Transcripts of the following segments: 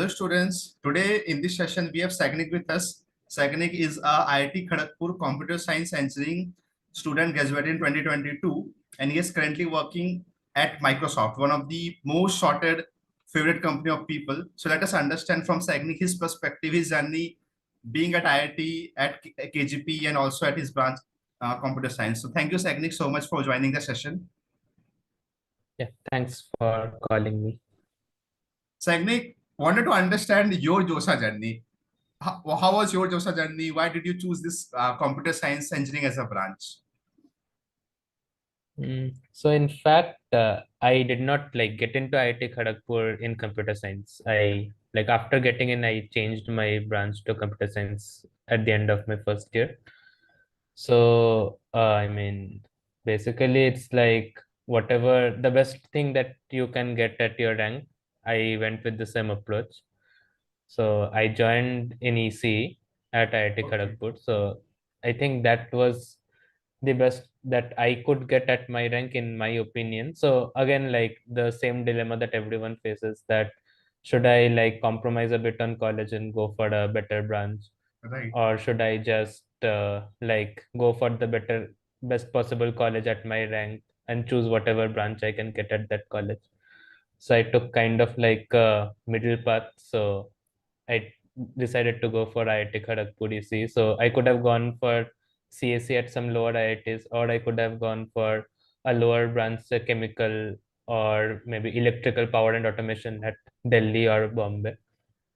Hello students, today in this session we have Sagnik with us. Sagnik is a IIT Kharagpur computer science engineering student graduated in 2022 and he is currently working at Microsoft, one of the most sorted favorite company of people. So let us understand from Sagnik his perspective, his journey being at IIT, at KGP and also at his branch computer science. So thank you Sagnik so much for joining the session. Yeah, thanks for calling me. Sagnik, wanted to understand your JOSA journey. How was your JOSA journey? Why did you choose this computer science engineering as a branch? So in fact, I did not get into IIT Kharagpur in computer science. I after getting in, I changed my branch to computer science at the end of my first year. So basically, it's whatever the best thing that you can get at your rank. I went with the same approach. So I joined in EC at IIT Kharagpur. So I think that was the best that I could get at my rank, in my opinion. So again, the same dilemma that everyone faces, that should I compromise a bit on college and go for a better branch, Right. or should I just go for the best possible college at my rank and choose whatever branch I can get at that college. So I took kind of a middle path. So I decided to go for IIT Kharagpur EC. So I could have gone for CSE at some lower IITs, or I could have gone for a lower branch, chemical or maybe electrical power and automation at Delhi or Bombay.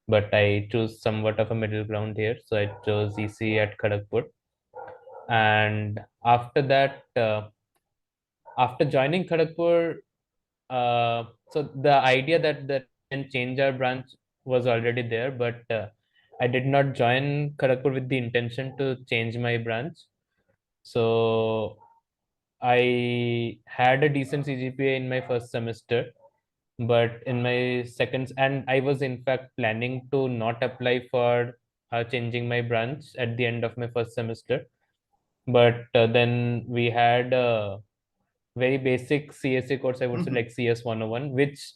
But I chose somewhat of a middle ground here. So I chose EC at Kharagpur. And after that, after joining Kharagpur, so the idea that can change our branch was already there, but I did not join Kharagpur with the intention to change my branch. So I had a decent CGPA in my first semester, but in my second, and I was in fact planning to not apply for changing my branch at the end of my first semester. But then we had very basic CSA course, I would say, like CS 101, which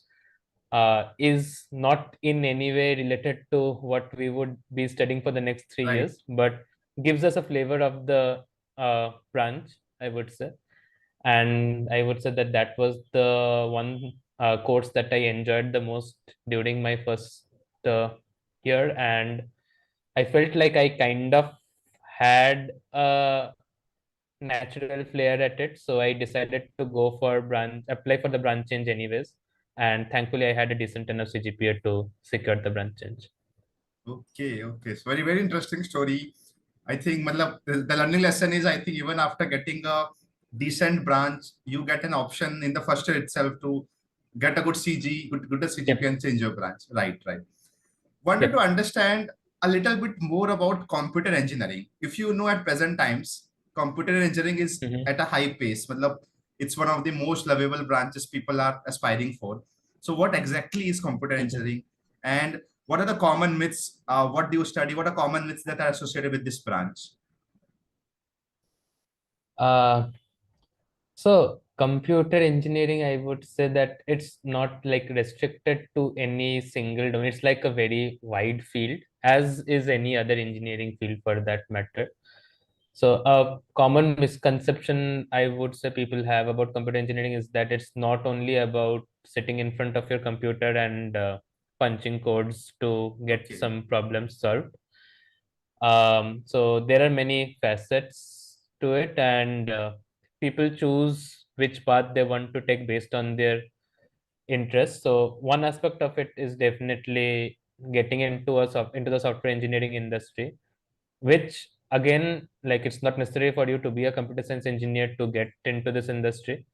is not in any way related to what we would be studying for the next 3 years, but gives us a flavor of the branch, I would say. And I would say that that was the one course that I enjoyed the most during my first year. And I felt like I kind of had a natural flair at it. So I decided to go for apply for the branch change anyways. And thankfully, I had a decent enough CGPA to secure the branch change. Okay. So very interesting story. I think the learning lesson is, I think even after getting a decent branch, you get an option in the first year itself to get a good good CGP Yep. and change your branch. Right. Wanted to Yep. understand a little bit more about computer engineering. If you know, at present times, computer engineering is at a high pace. It's one of the most lovable branches people are aspiring for. So what exactly is computer engineering, and what are the common myths? What do you study? What are common myths that are associated with this branch? So computer engineering, I would say that it's not restricted to any single domain. It's like a very wide field, as is any other engineering field for that matter. So a common misconception I would say people have about computer engineering is that it's not only about sitting in front of your computer and punching codes to get Okay. some problems solved. So there are many facets to it, and people choose which path they want to take based on their interests. So one aspect of it is definitely getting into the software engineering industry, which again, it's not necessary for you to be a computer science engineer to get into this industry,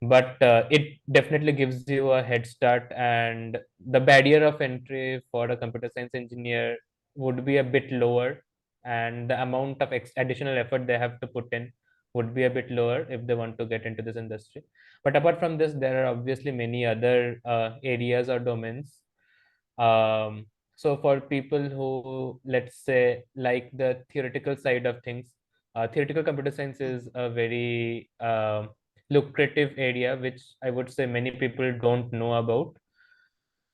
but it definitely gives you a head start, and the barrier of entry for a computer science engineer would be a bit lower, and the amount of additional effort they have to put in would be a bit lower if they want to get into this industry. But apart from this, there are obviously many other areas or domains. So for people who, let's say, like the theoretical side of things, theoretical computer science is a very lucrative area, which I would say many people don't know about.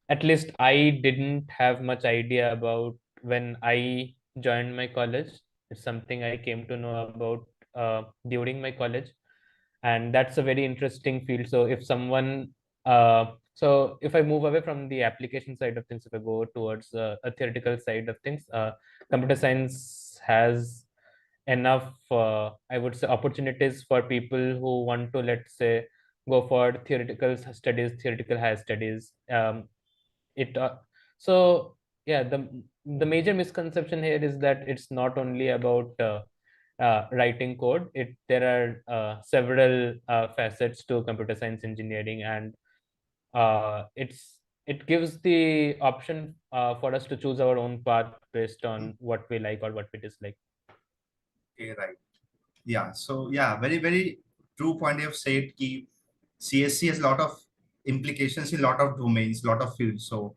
at least I didn't have much idea about when I joined my college. It's something I came to know about during my college, and that's a very interesting field. So if I move away from the application side of things, if I go towards a theoretical side of things, computer science has enough, I would say, opportunities for people who want to, let's say, go for theoretical studies, theoretical higher studies. It so yeah, the major misconception here is that it's not only about writing code. There are several facets to computer science engineering, and it gives the option for us to choose our own path based on what we like or what we dislike. Okay, right. Yeah. So yeah, very, very true point you have said. Ki CSC has a lot of implications in a lot of domains, lot of fields. So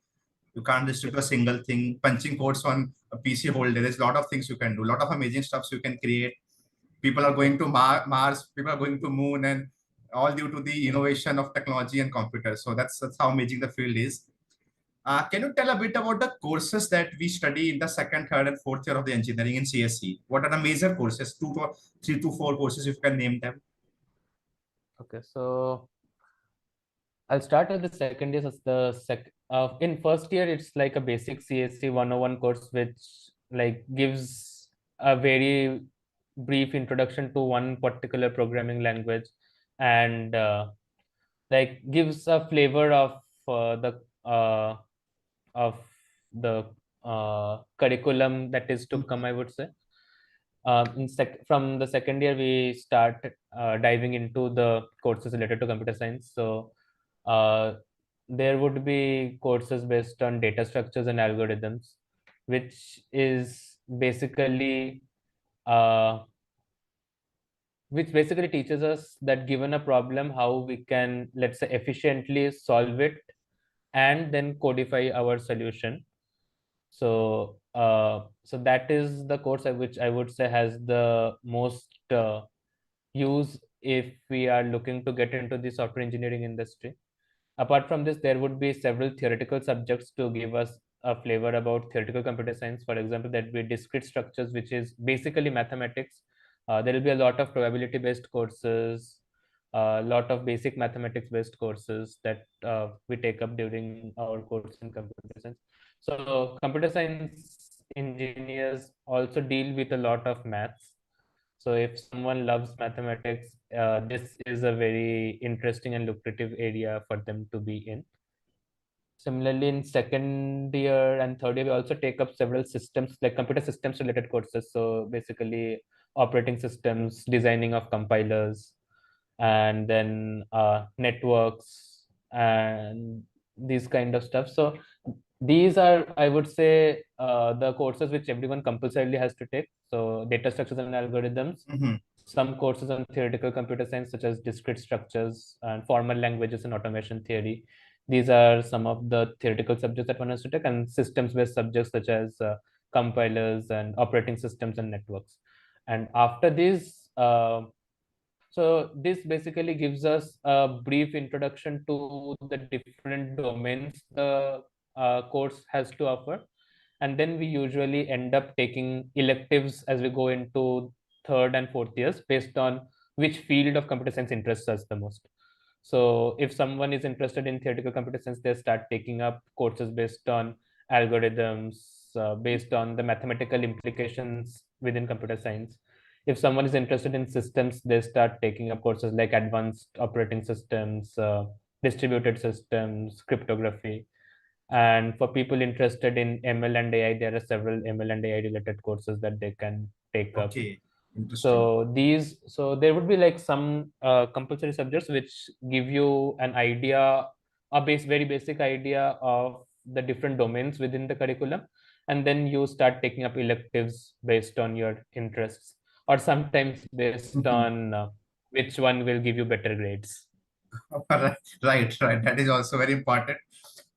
you can't restrict to a single thing. Punching codes on a PC holder. There's a lot of things you can do. A lot of amazing stuffs you can create. People are going to Mars. People are going to Moon, and all due to the innovation of technology and computers. So that's how amazing the field is. Can you tell a bit about the courses that we study in the second, third, and fourth year of the engineering in CSC? What are the major courses? 3 to 4 courses, if you can name them. Okay, so I'll start with the second year. As the in first year, it's like a basic CSC 101 course, which like gives a very brief introduction to one particular programming language, and like gives a flavor of the curriculum that is to come, I would say. From the second year, we start diving into the courses related to computer science. So uh, there would be courses based on data structures and algorithms, which is basically uh, which basically teaches us that given a problem, how we can, let's say, efficiently solve it and then codify our solution. So that is the course which I would say has the most use if we are looking to get into the software engineering industry. Apart from this, there would be several theoretical subjects to give us a flavor about theoretical computer science. For example, that would be discrete structures, which is basically mathematics. There will be a lot of probability-based courses, a lot of basic mathematics-based courses that we take up during our course in computer science. So computer science engineers also deal with a lot of maths. So if someone loves mathematics, this is a very interesting and lucrative area for them to be in. Similarly, in second year and third year, we also take up several systems, like computer systems related courses. So basically, operating systems, designing of compilers, and then networks and these kind of stuff. So these are, I would say, the courses which everyone compulsorily has to take. So data structures and algorithms, Mm-hmm. some courses on theoretical computer science, such as discrete structures and formal languages and automation theory. These are some of the theoretical subjects that one has to take, and systems-based subjects such as compilers and operating systems and networks. And after this, so this basically gives us a brief introduction to the different domains the course has to offer. And then we usually end up taking electives as we go into third and fourth years based on which field of computer science interests us the most. So if someone is interested in theoretical computer science, they start taking up courses based on algorithms, based on the mathematical implications within computer science. If someone is interested in systems, they start taking up courses like advanced operating systems, distributed systems, cryptography. And for people interested in ML and AI, there are several ML and AI related courses that they can take up. Okay. Interesting. So there would be like some compulsory subjects which give you an idea, very basic idea of the different domains within the curriculum, and then you start taking up electives based on your interests, or sometimes based on which one will give you better grades. Right, right. That is also very important.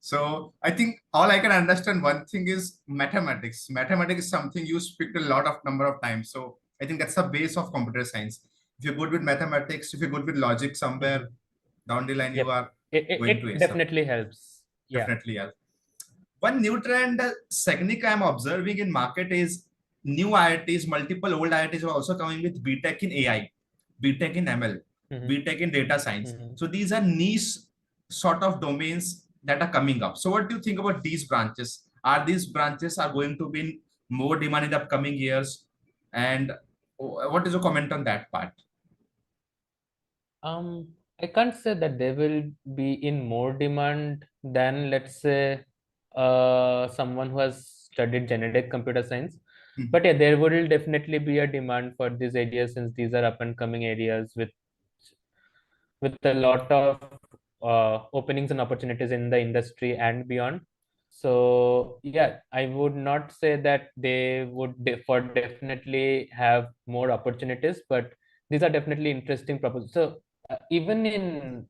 So I think all I can understand one thing is mathematics. Mathematics is something you speak a lot of number of times. So I think that's the base of computer science. If you're good with mathematics, if you're good with logic, somewhere Mhm. down the line you Yep. are It going to it ace up. definitely helps. Yeah. Definitely, yeah. One new trend, Sagnik, I'm observing in market is new IITs, multiple old IITs are also coming with B.Tech in AI, B.Tech in ML, Mhm, B.Tech in data science. mhm. So these are niche sort of domains that are coming up. So what do you think about these branches? Are these branches are going to be in more demand in the upcoming years? And what is your comment on that part? I can't say that they will be in more demand than, let's say, someone who has studied genetic computer science. Mhm. But yeah, there will definitely be a demand for these areas since these are up and coming areas with a lot of openings and opportunities in the industry and beyond. So yeah, I would not say that they would for definitely have more opportunities, but these are definitely interesting proposals. So even in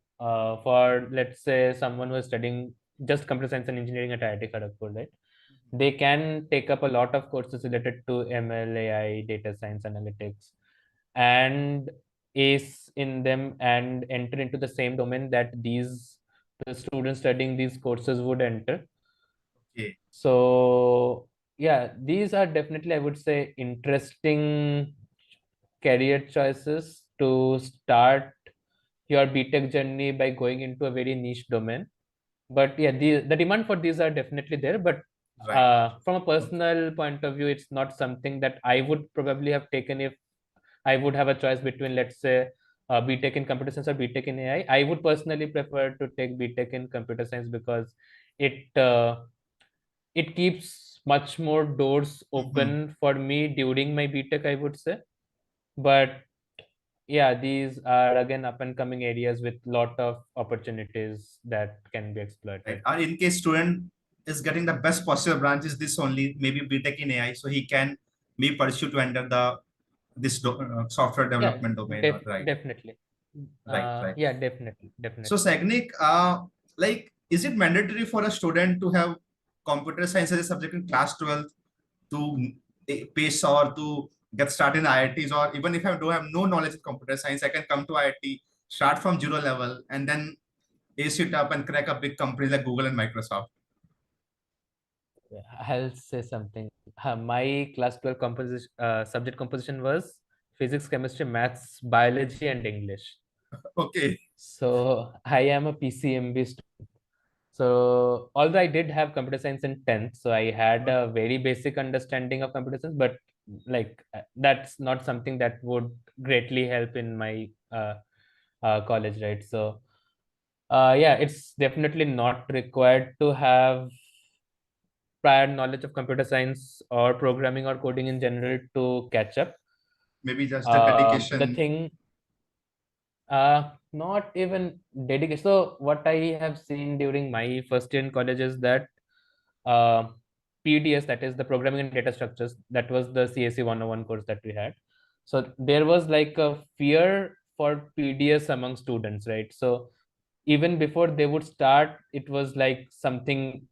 for, let's say, someone who is studying just computer science and engineering at IIT Kharagpur, right? They can take up a lot of courses related to ML, AI, data science, analytics, and ace in them and enter into the same domain that the students studying these courses would enter. Okay. So yeah, these are definitely, I would say, interesting career choices to start your B.Tech journey by going into a very niche domain. But yeah, the demand for these are definitely there. But Right. from a personal point of view, it's not something that I would probably have taken if I would have a choice between, let's say, B.Tech in computer science or B.Tech in AI. I would personally prefer to take B.Tech in computer science because it keeps much more doors Mhm. open for me during my B.Tech, I would say. But yeah, these are again up and coming areas with lot of opportunities that can be Right. exploited. Or in case student is getting the best possible branch is this only, maybe B.Tech in AI, so he can be pursue to enter the software Yeah, development domain. Or right, definitely. right. Yeah, definitely, So definitely. Sagnik, like, is it mandatory for a student to have computer science as a subject in class 12 to pace or to get started in IITs? Or even if I don't have no knowledge of computer science, I can come to IIT, start from zero level, and then ace it up and crack a big company like Google and Microsoft. I'll say something. My class 12 composition subject composition was physics, chemistry, maths, biology, and English. Okay. So I am a PCMB student. So although I did have computer science in 10th, so I had a very basic understanding of computer science, but like that's not something that would greatly help in my college, right? So yeah, it's definitely not required to have prior knowledge of computer science or programming or coding in general to catch up. Maybe just a The dedication. thing, not even dedication. So what I have seen during my first year in college is that uh, PDS, that is the programming and data structures, that was the CSE 101 course that we had. So there was like a fear for PDS among students, right? So even before they would start, it was like something,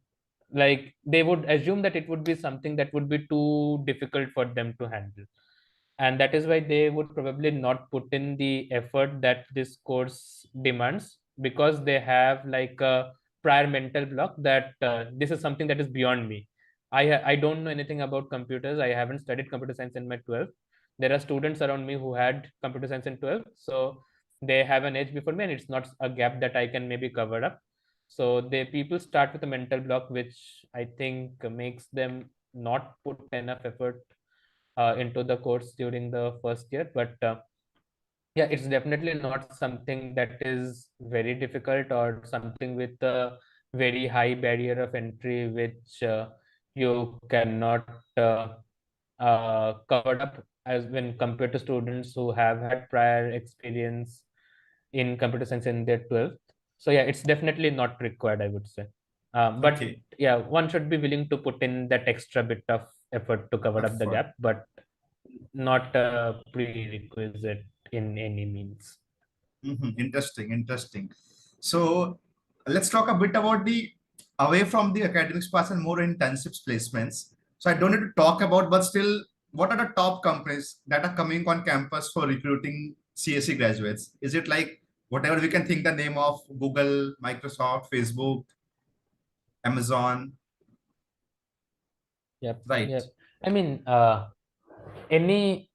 like they would assume that it would be something that would be too difficult for them to handle, and that is why they would probably not put in the effort that this course demands, because they have like a prior mental block that this is something that is beyond me. I don't know anything about computers. I haven't studied computer science in my 12th. There are students around me who had computer science in 12th, so they have an edge before me, and it's not a gap that I can maybe cover up. So the people start with a mental block, which I think makes them not put enough effort into the course during the first year. But yeah, it's definitely not something that is very difficult or something with a very high barrier of entry, which you cannot cover up as when compared to students who have had prior experience in computer science in their 12th. So yeah, it's definitely not required, I would say. But Okay. yeah, one should be willing to put in that extra bit of effort to cover up the Effort. gap, but not a prerequisite in any means. Interesting, interesting. So let's talk a bit about the away from the academics part and more internships placements. So I don't need to talk about, but still, what are the top companies that are coming on campus for recruiting CSE graduates? Is it like whatever we can think the name of Google, Microsoft, Facebook, Amazon? Yep. Right. Yep. I mean, any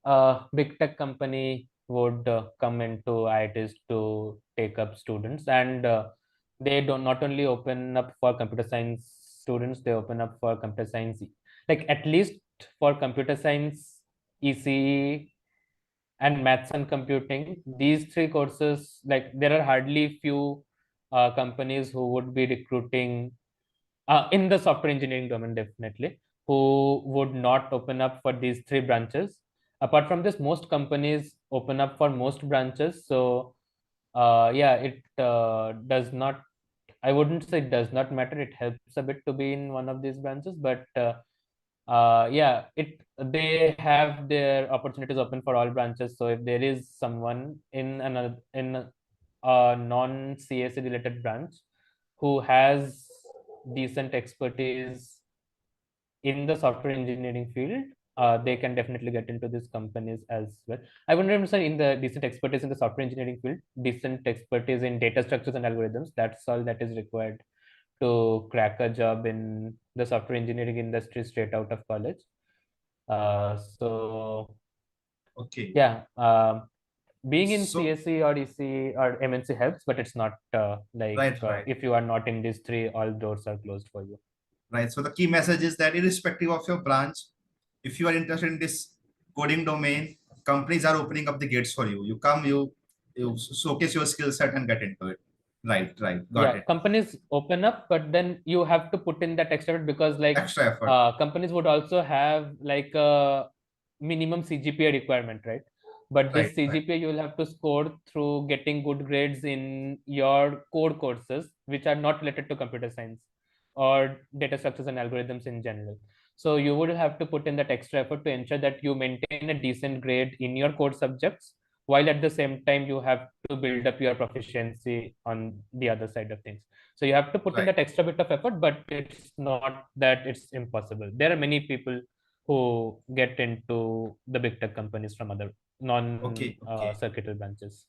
big tech company would come into IITs to take up students, and they don't not only open up for computer science students, they open up for computer science, like at least for computer science, ECE, and maths and computing. These three courses, like there are hardly few companies who would be recruiting in the software engineering domain, definitely, who would not open up for these three branches. Apart from this, most companies open up for most branches. So yeah, it does not, I wouldn't say it does not matter. It helps a bit to be in one of these branches, but yeah, it they have their opportunities open for all branches. So if there is someone in another in a non CSE related branch who has decent expertise in the software engineering field, they can definitely get into these companies as well. I wouldn't say in the decent expertise in the software engineering field, decent expertise in data structures and algorithms. That's all that is required to crack a job in the software engineering industry straight out of college. So Okay. yeah, being in So CSE or EC or MNC helps, but it's not right, right, if you are not in these three, all doors are closed for you. right. So the key message is that irrespective of your branch, if you are interested in this coding domain, companies are opening up the gates for you. You come, you showcase your skill set and get into it. Right, right. Got Yeah, it. companies open up, but then you have to put in that extra effort, because like Extra effort. companies would also have like a minimum CGPA requirement, right? But this Right, right, CGPA you will have to score through getting good grades in your core courses, which are not related to computer science or data structures and algorithms in general. So you would have to put in that extra effort to ensure that you maintain a decent grade in your core subjects, while at the same time you have to build up your proficiency on the other side of things. So you have to put in right. that extra bit of effort, but it's not that it's impossible. There are many people who get into the big tech companies from other non Okay, okay. circuitous branches.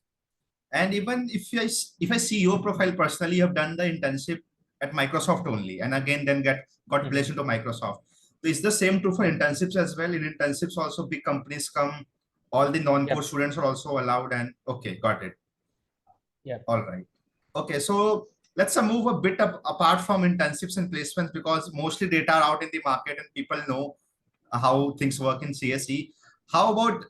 And even if I see your profile personally, you have done the internship at Microsoft only, and again then got Mhm. placed into Microsoft. So is the same true for internships as well? In internships, also big companies come, all the non-core Yep. students are also allowed. And okay, got it. Yep. All right. Okay, so let's move a bit apart from internships and placements because mostly data are out in the market and people know how things work in CSE. How about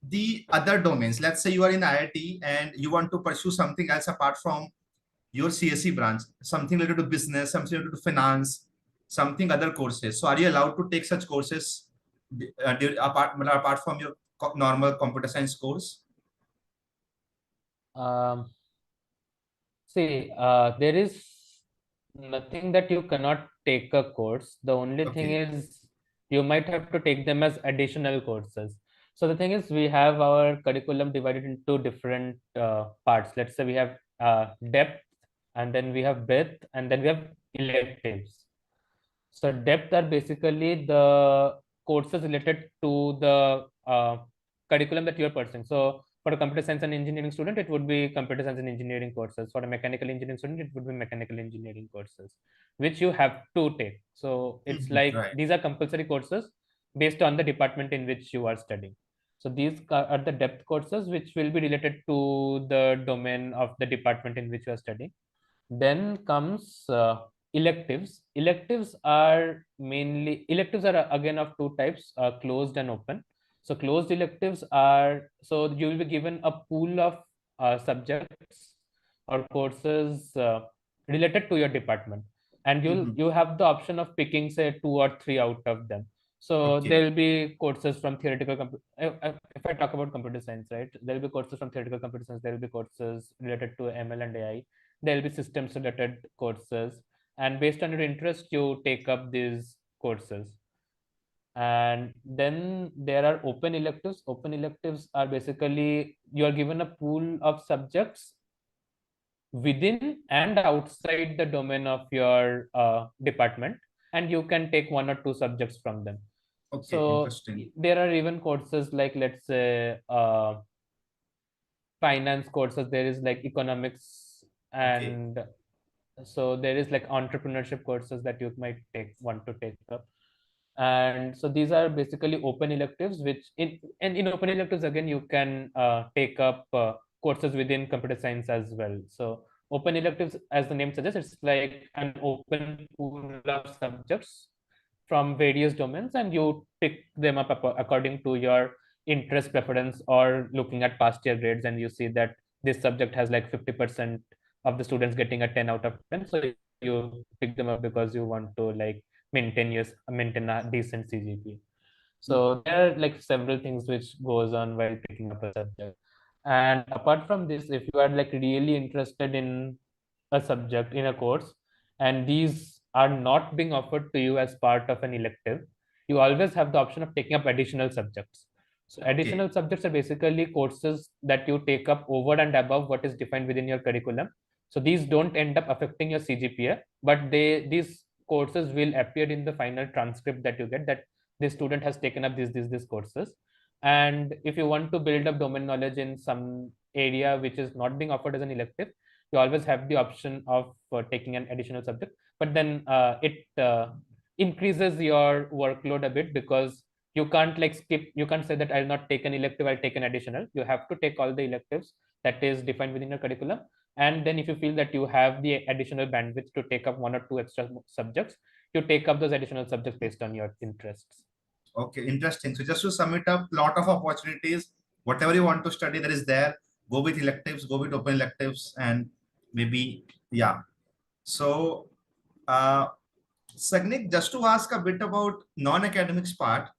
the other domains? Let's say you are in IIT and you want to pursue something else apart from your CSE branch, something related to business, something related to finance, something other courses. So are you allowed to take such courses apart from your normal computer science course? Um, See, there is nothing that you cannot take a course. The only thing Okay, is you might have to take them as additional courses. So the thing is, we have our curriculum divided into different parts. Let's say we have depth, and then we have breadth, and then we have electives. So depth are basically the courses related to the curriculum that you are pursuing. So for a computer science and engineering student, it would be computer science and engineering courses. For a mechanical engineering student, it would be mechanical engineering courses, which you have to take. So it's mhm, like right. these are compulsory courses based on the department in which you are studying. So these are the depth courses, which will be related to the domain of the department in which you are studying. Then comes electives. Electives are again of two types, closed and open. So closed electives are, so you will be given a pool of subjects or courses related to your department, and Mhm. you have the option of picking say two or three out of them. So there Okay, will be courses from theoretical if I talk about computer science, right, there will be courses from theoretical computer science, there will be courses related to ML and AI, there will be systems related courses, and based on your interest you take up these courses. And then there are open electives are basically you are given a pool of subjects within and outside the domain of your department, and you can take one or two subjects from them. okay, So interesting. there are even courses like, let's say, finance courses, there is like economics, Okay, and so there is like entrepreneurship courses that you might take want to take up. And so these are basically open electives, which in open electives again you can take up courses within computer science as well. So open electives, as the name suggests, it's like an open pool of subjects from various domains, and you pick them up according to your interest preference, or looking at past year grades, and you see that this subject has like 50% of the students getting a 10 out of 10, so you pick them up because you want to like maintain a decent CGPA. So there are like several things which goes on while picking up a subject. And apart from this, if you are like really interested in a subject in a course, and these are not being offered to you as part of an elective, you always have the option of taking up additional subjects. So Okay. additional subjects are basically courses that you take up over and above what is defined within your curriculum. So these don't end up affecting your CGPA, but these courses will appear in the final transcript that you get, that this student has taken up these courses. And if you want to build up domain knowledge in some area which is not being offered as an elective, you always have the option of taking an additional subject. But then it increases your workload a bit, because you can't like skip, you can't say that I'll not take an elective, I'll take an additional. You have to take all the electives that is defined within your curriculum. And then if you feel that you have the additional bandwidth to take up one or two extra subjects, you take up those additional subjects based on your interests. Okay, interesting. So just to sum it up, lot of opportunities. Whatever you want to study, that is there. Go with electives, go with open electives, and maybe yeah. So, Sagnik, just to ask a bit about non-academics part,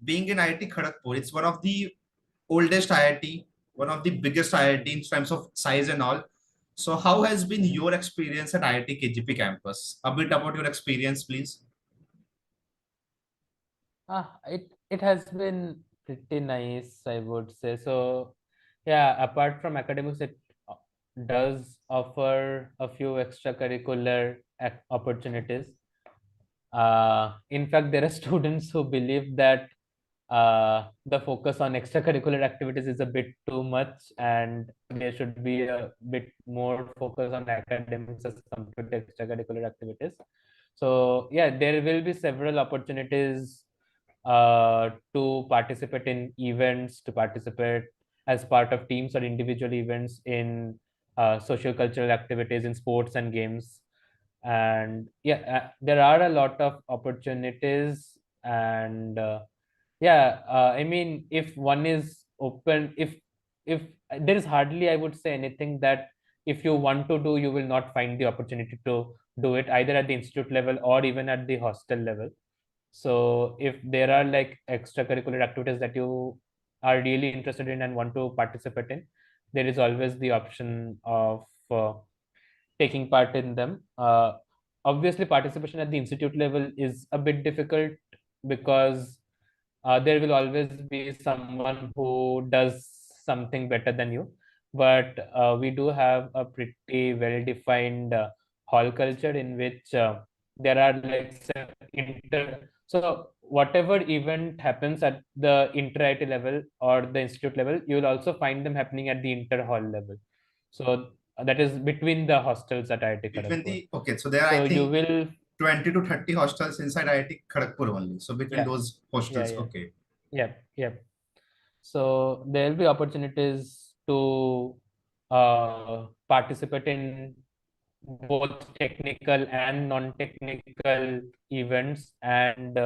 being in IIT Kharagpur, it's one of the oldest IIT, one of the biggest IIT in terms of size and all. So, how has been your experience at IIT KGP campus? A bit about your experience, please. It has been pretty nice, I would say. So, yeah, apart from academics, it does offer a few extracurricular opportunities. In fact, there are students who believe that the focus on extracurricular activities is a bit too much, and there should be a bit more focus on academics as compared to extracurricular activities. So, yeah, there will be several opportunities to participate in events, to participate as part of teams or individual events in social cultural activities, in sports and games. And yeah, there are a lot of opportunities. And yeah, I mean, if one is open, if there is hardly, I would say, anything that if you want to do, you will not find the opportunity to do it, either at the institute level or even at the hostel level. So if there are like extracurricular activities that you are really interested in and want to participate in, there is always the option of taking part in them. Obviously, participation at the institute level is a bit difficult, because there will always be someone who does something better than you. But we do have a pretty well-defined hall culture in which there are like so whatever event happens at the inter-IT level or the institute level, you will also find them happening at the inter-hall level. So that is between the hostels at IIT Between Kharagpur. the, okay, so there are, So I you think, will, 20 to 30 hostels inside IIT Kharagpur only. So between yeah, those yeah, hostels, yeah, okay. yeah, yeah. So there will be opportunities to participate in both technical and non-technical events, and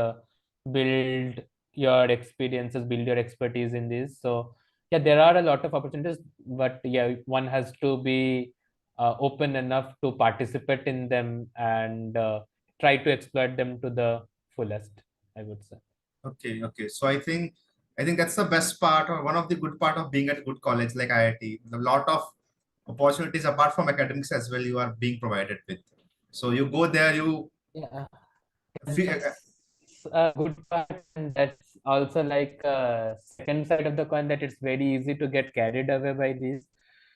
build your experiences, build your expertise in this. So yeah, there are a lot of opportunities, but yeah, one has to be open enough to participate in them, and try to exploit them to the fullest, I would say. Okay, okay. So I think that's the best part, or one of the good part of being at a good college like IIT. A lot of opportunities apart from academics as well you are being provided with. So you go there, you Yeah. feel, That's a good part, and that's also like a second side of the coin, that it's very easy to get carried away by these.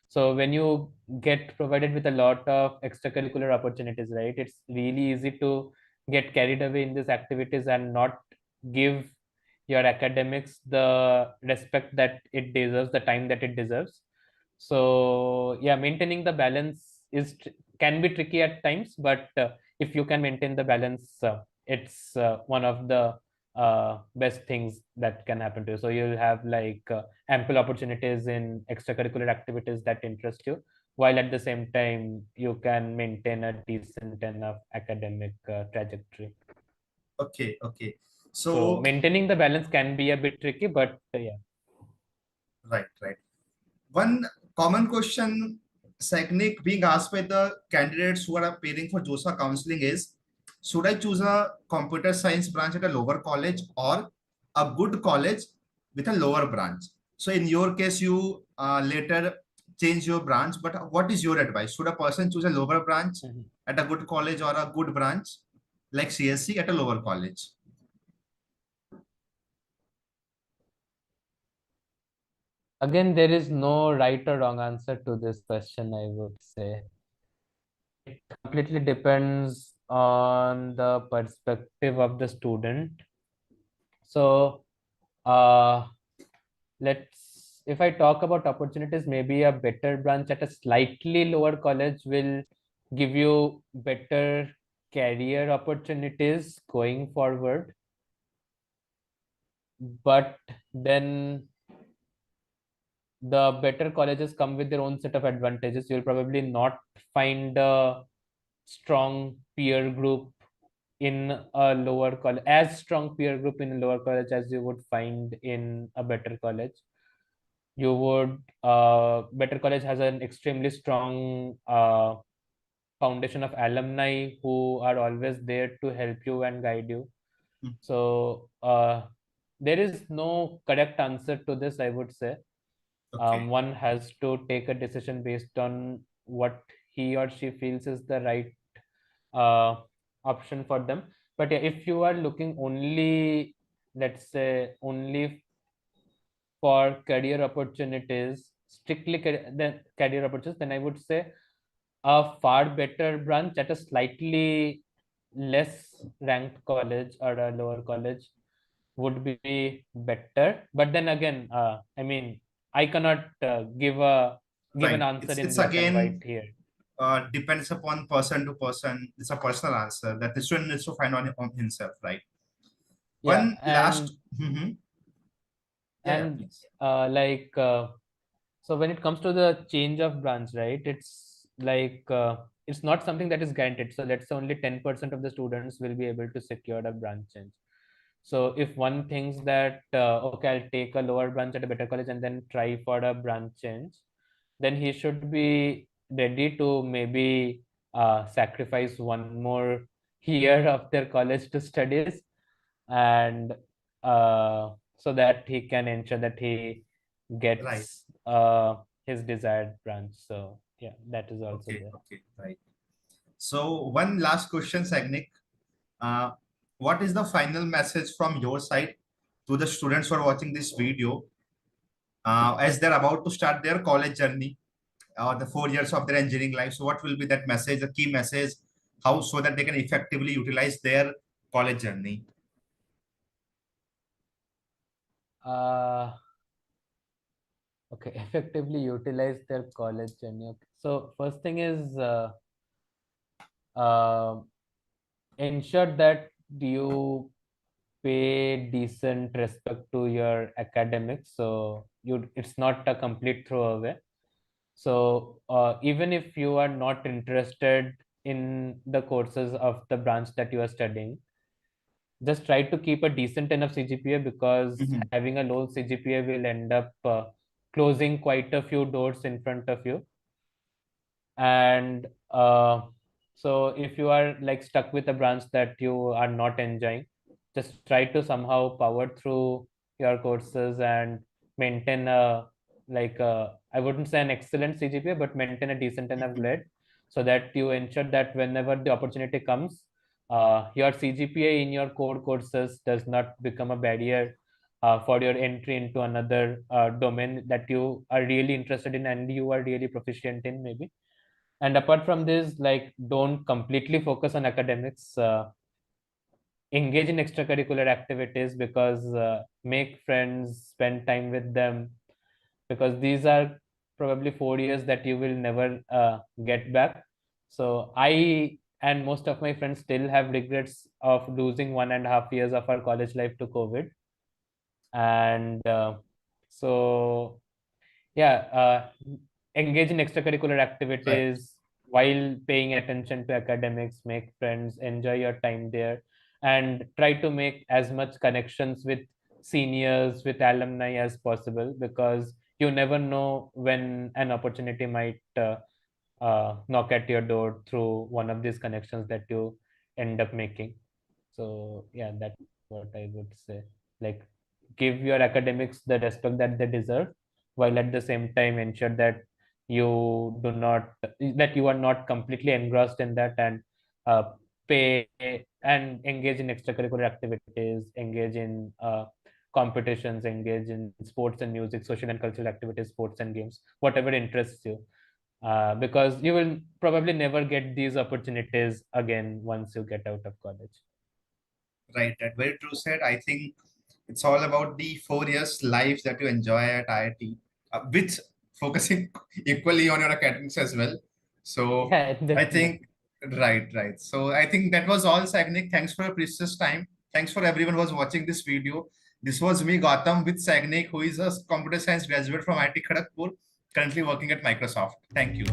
So when you get provided with a lot of extracurricular opportunities, right, it's really easy to get carried away in these activities and not give your academics the respect that it deserves, the time that it deserves. So yeah, maintaining the balance can be tricky at times, but if you can maintain the balance, it's one of the best things that can happen to you. So you'll have like ample opportunities in extracurricular activities that interest you, while at the same time you can maintain a decent enough academic trajectory. Okay, okay. So So, maintaining the balance can be a bit tricky, but yeah. right, right. One common question, Sagnik, being asked by the candidates who are appearing for JOSA counseling is, should I choose a computer science branch at a lower college or a good college with a lower branch? So in your case, you later change your branch, but what is your advice? Should a person choose a lower branch Mhm. at a good college or a good branch like CSC at a lower college? Again, there is no right or wrong answer to this question, I would say. It completely depends on the perspective of the student. So, uh, if I talk about opportunities, maybe a better branch at a slightly lower college will give you better career opportunities going forward. But then the better colleges come with their own set of advantages. You'll probably not find a strong peer group in a lower college, as strong peer group in a lower college as you would find in a better college. You would Better college has an extremely strong foundation of alumni who are always there to help you and guide you. Hmm. So there is no correct answer to this, I would say. Okay, One has to take a decision based on what he or she feels is the right uh, option for them. But yeah, if you are looking only, let's say, only for career opportunities, strictly career opportunities, then I would say a far better branch at a slightly less ranked college or a lower college would be better. But then again, I mean, I cannot give an right. answer It's in it's black and white again here. depends upon person to person. It's a personal answer that the student needs to find on himself, right? Yeah, One last, mhm. Yeah, yeah, and please. like so when it comes to the change of branch, right? It's like it's not something that is guaranteed. So let's say only 10% of the students will be able to secure a branch change. So if one thinks that okay, I'll take a lower branch at a better college and then try for a branch change, then he should be ready to maybe sacrifice one more year of their college to studies, and so that he can ensure that he Right. gets his desired branch. So yeah, that is also Okay. there. Okay. Right. So one last question, Sagnik. Uh, what is the final message from your side to the students who are watching this video as they're about to start their college journey or the 4 years of their engineering life? So what will be that message, the key message, how so that they can effectively utilize their college journey? uh okay, effectively utilize their college journey. Okay. So first thing is uh, ensure that you pay decent respect to your academics, so it's not a complete throwaway. So even if you are not interested in the courses of the branch that you are studying, just try to keep a decent enough CGPA, because Mhm. having a low CGPA will end up closing quite a few doors in front of you. And so if you are like stuck with a branch that you are not enjoying, just try to somehow power through your courses and maintain a I wouldn't say an excellent CGPA, but maintain a decent enough Mhm. grade, so that you ensure that whenever the opportunity comes, your CGPA in your core courses does not become a barrier for your entry into another domain that you are really interested in and you are really proficient in, maybe. And apart from this, like, don't completely focus on academics. Engage in extracurricular activities, because make friends, spend time with them, because these are probably 4 years that you will never get back. So I and most of my friends still have regrets of losing 1.5 years of our college life to COVID. And so yeah, engage in extracurricular Right. activities while paying attention to academics, make friends, enjoy your time there, and try to make as much connections with seniors, with alumni as possible, because you never know when an opportunity might knock at your door through one of these connections that you end up making. So yeah, that's what I would say. Like, give your academics the respect that they deserve, while at the same time ensure that you are not completely engrossed in that, and uh, pay and engage in extracurricular activities, engage in competitions, engage in sports and music, social and cultural activities, sports and games, whatever interests you, because you will probably never get these opportunities again once you get out of college. Right, that very true said. I think it's all about the 4 years life that you enjoy at IIT, with focusing equally on your academics as well. So Yeah, I think, definitely. right. So I think that was all, Sagnik. Thanks for your precious time. Thanks for everyone who was watching this video. This was me, Gautam, with Sagnik, who is a computer science graduate from IIT Kharagpur, currently working at Microsoft. Thank you.